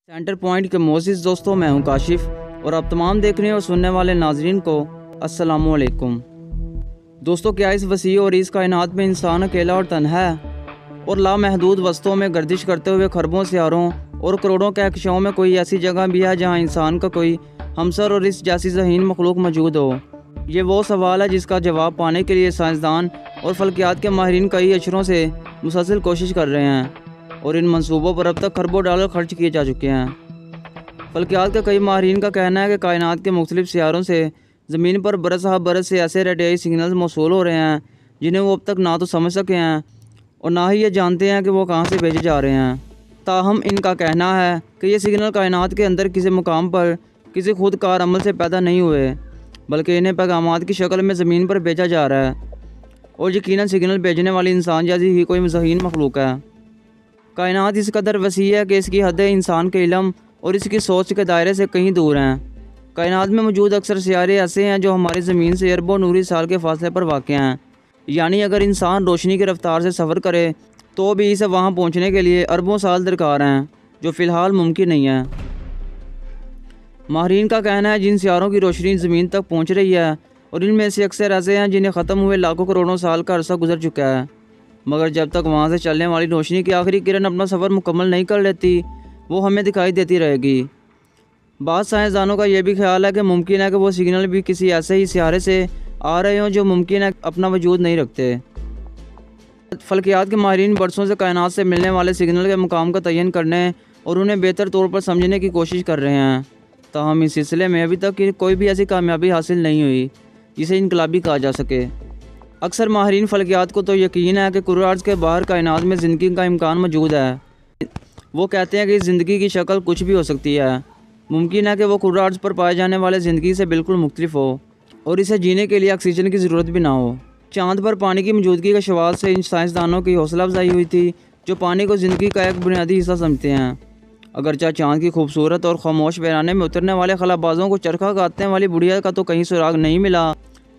Centre point के मोअज़्ज़िज़ दोस्तों, मैं हूं काशिफ और आप तमाम देखने और सुनने वाले नाजरीन को अस्सलामु अलैकुम। दोस्तों, क्या इस वसी और इस कायनात में इंसान अकेला और तन्हा है और लामहदूद वस्तुओं में गर्दिश करते हुए खरबों सियारों और करोड़ों कहकशाओं में कोई ऐसी जगह भी है जहां इंसान का कोई हमसर और इस जैसी ज़हीन मखलूक मौजूद हो? ये वो सवाल है जिसका जवाब पाने के लिए साइंसदान और फल्कियात के माहिरीन कई अशरों से मुसलसल कोशिश कर रहे हैं और इन मंसूबों पर अब तक खरबों डॉलर खर्च किए जा चुके हैं। फल्कियात के कई माहिरीन का कहना है कि कायनात के मुख्तलिफ सियारों से ज़मीन पर बरस हा बरस से ऐसे रेडियाई सिग्नल्स मौसूल हो रहे हैं जिन्हें वो अब तक ना तो समझ सके हैं और ना ही ये जानते हैं कि वो कहाँ से भेजे जा रहे हैं। ताहम इनका कहना है कि ये सिग्नल कायनात के अंदर किसी मुकाम पर किसी खुद कार अमल से पैदा नहीं हुए, बल्कि इन्हें पैगामात की शक्ल में ज़मीन पर भेजा जा रहा है और यकीनन सिग्नल भेजने वाली इंसान जैसी ही कोई ज़हीन मखलूक है। कायनात इस कदर वसी है कि इसकी हदें इंसान के इल्म और इसकी सोच के दायरे से कहीं दूर हैं। कायनात में मौजूद अक्सर सियारे ऐसे हैं जो हमारी ज़मीन से अरबों नूरी साल के फासले पर वाक़ हैं, यानी अगर इंसान रोशनी की रफ्तार से सफ़र करे तो भी इसे वहाँ पहुँचने के लिए अरबों साल दरकार हैं, जो फ़िलहाल मुमकिन नहीं है। माहिरीन का कहना है जिन सियारों की रोशनी ज़मीन तक पहुँच रही है और इनमें से अक्सर ऐसे हैं जिन्हें ख़त्म हुए लाखों करोड़ों साल का अरसा गुजर चुका है, मगर जब तक वहाँ से चलने वाली रोशनी की आखिरी किरण अपना सफ़र मुकम्मल नहीं कर लेती वो हमें दिखाई देती रहेगी। बाद साइंसदानों का यह भी ख्याल है कि मुमकिन है कि वो सिग्नल भी किसी ऐसे ही सियारे से आ रहे हों जो मुमकिन है अपना वजूद नहीं रखते। फल्कियात के माहिरीन बरसों से कायनात से मिलने वाले सिग्नल के मुकाम का तयन करने और उन्हें बेहतर तौर पर समझने की कोशिश कर रहे हैं, ताहम इस सिलसिले में अभी तक कोई भी ऐसी कामयाबी हासिल नहीं हुई जिसे इनकलाबी कहा जा सके। अक्सर माहिरीन फल्कियात को तो यकीन है कि कुर्रे अर्ज़ के बाहर कायनात में ज़िंदगी का इम्कान मौजूद है। वो कहते हैं कि इस ज़िंदगी की शक्ल कुछ भी हो सकती है। मुमकिन है कि वो कुर्रे अर्ज़ पर पाए जाने वाले ज़िंदगी से बिल्कुल मुख्तलिफ हो और इसे जीने के लिए ऑक्सीजन की ज़रूरत भी ना हो। चाँद पर पानी की मौजूदगी के शवाल से इन साइंसदानों की हौसला अफजाई हुई थी जो पानी को ज़िंदगी का एक बुनियादी हिस्सा समझते हैं। अगरचे चाँद की खूबसूरत और खामोश वीराने में उतरने वाले खलाबाजों को चरखा काटने वाली बुढ़िया का तो कहीं सुराग नहीं मिला,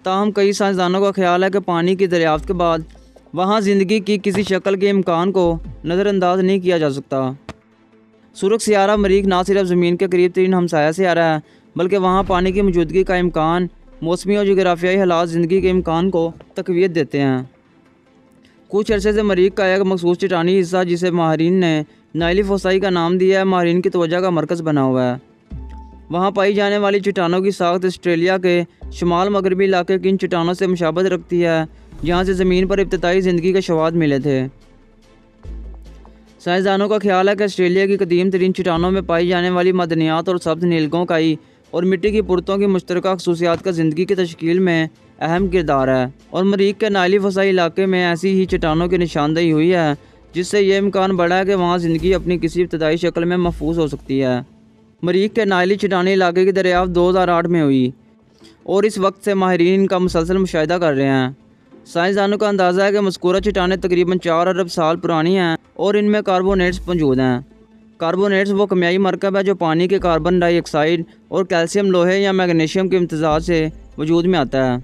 ताहम कई साइंसदानों का ख्याल है कि पानी की दरियाफ्त के बाद वहाँ ज़िंदगी की किसी शक्ल के इम्कान को नज़रअंदाज नहीं किया जा सकता। सुर्ख सियारा मरीख ना सिर्फ ज़मीन के करीब तरीन हमसाया सियारा है, बल्कि वहाँ पानी की मौजूदगी का इम्कान मौसमी और जोग्राफियाई हालात ज़िंदगी के इम्कान को तक़वियत देते हैं। कुछ अरसे से मरीख का एक मखसूस चट्टानी हिस्सा, जिसे माहिरीन ने नाइली फोसाई का नाम दिया है, माहिरीन की तवज्जो का मरकज़ बना हुआ है। वहाँ पाई जाने वाली चट्टानों की साख्त ऑस्ट्रेलिया के शुमाल मगरबी इलाके की इन चट्टानों से मुशाबहत रखती है जहाँ से ज़मीन पर इब्तिदाई ज़िंदगी के शवाहद मिले थे। साइंसदानों का ख्याल है कि ऑस्ट्रेलिया की कदीम तरीन चट्टानों में पाई जाने वाली मदनियात और सब्ज़ नीलगों काई और मिट्टी की पुरतों की मुश्तरका खसूसियात का ज़िंदगी की तश्कील में अहम किरदार है और मरीख के नाइली फसाई इलाके में ऐसी ही चट्टानों की निशानदेही हुई है, जिससे यह इम्कान बढ़ा है कि वहाँ ज़िंदगी अपनी किसी इब्तिदाई शक्ल में महफूज हो सकती है। मरीख के नाइली चट्टानी इलाके की दरियाफ्त 2008 में हुई और इस वक्त से माहिरीन इनका मुसलसल मुशाहिदा कर रहे हैं। साइंसदानों का अंदाज़ा है कि मज़कूरा चट्टानें तकरीबन 4 अरब साल पुरानी हैं और इनमें कार्बोनेट्स मौजूद हैं। कार्बोनेट्स वो केमियाई मरकब है जो पानी के कार्बन डाइऑक्साइड और कैल्शियम, लोहे या मैग्नीशियम के इम्तज़ाज से वजूद में आता है।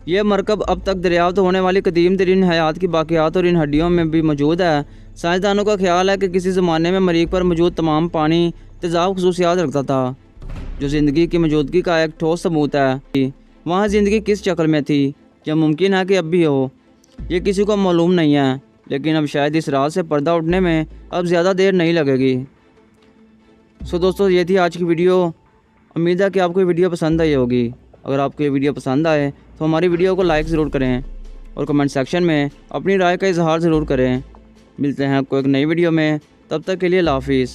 यह मरकब अब तक दरियाफ्त होने वाली कदीम तरीन हयात की बाक़ियात और इन हड्डियों में भी मौजूद है। साइंसदानों का ख्याल है कि किसी ज़माने में मरीख पर मौजूद तमाम पानी तेज़ाब खसूसियात रखता था, जो ज़िंदगी की मौजूदगी का एक ठोस सबूत है। वहाँ ज़िंदगी किस शक्ल में थी या मुमकिन है कि अब भी हो, ये किसी को मालूम नहीं है, लेकिन अब शायद इस राज से पर्दा उठने में अब ज़्यादा देर नहीं लगेगी। सो दोस्तों, ये थी आज की वीडियो। उम्मीद है कि आपको ये वीडियो पसंद आई होगी। अगर आपको ये वीडियो पसंद आए तो हमारी वीडियो को लाइक ज़रूर करें और कमेंट सेक्शन में अपनी राय का इजहार ज़रूर करें। मिलते हैं आपको एक नई वीडियो में, तब तक के लिए अल्लाह हाफिज़।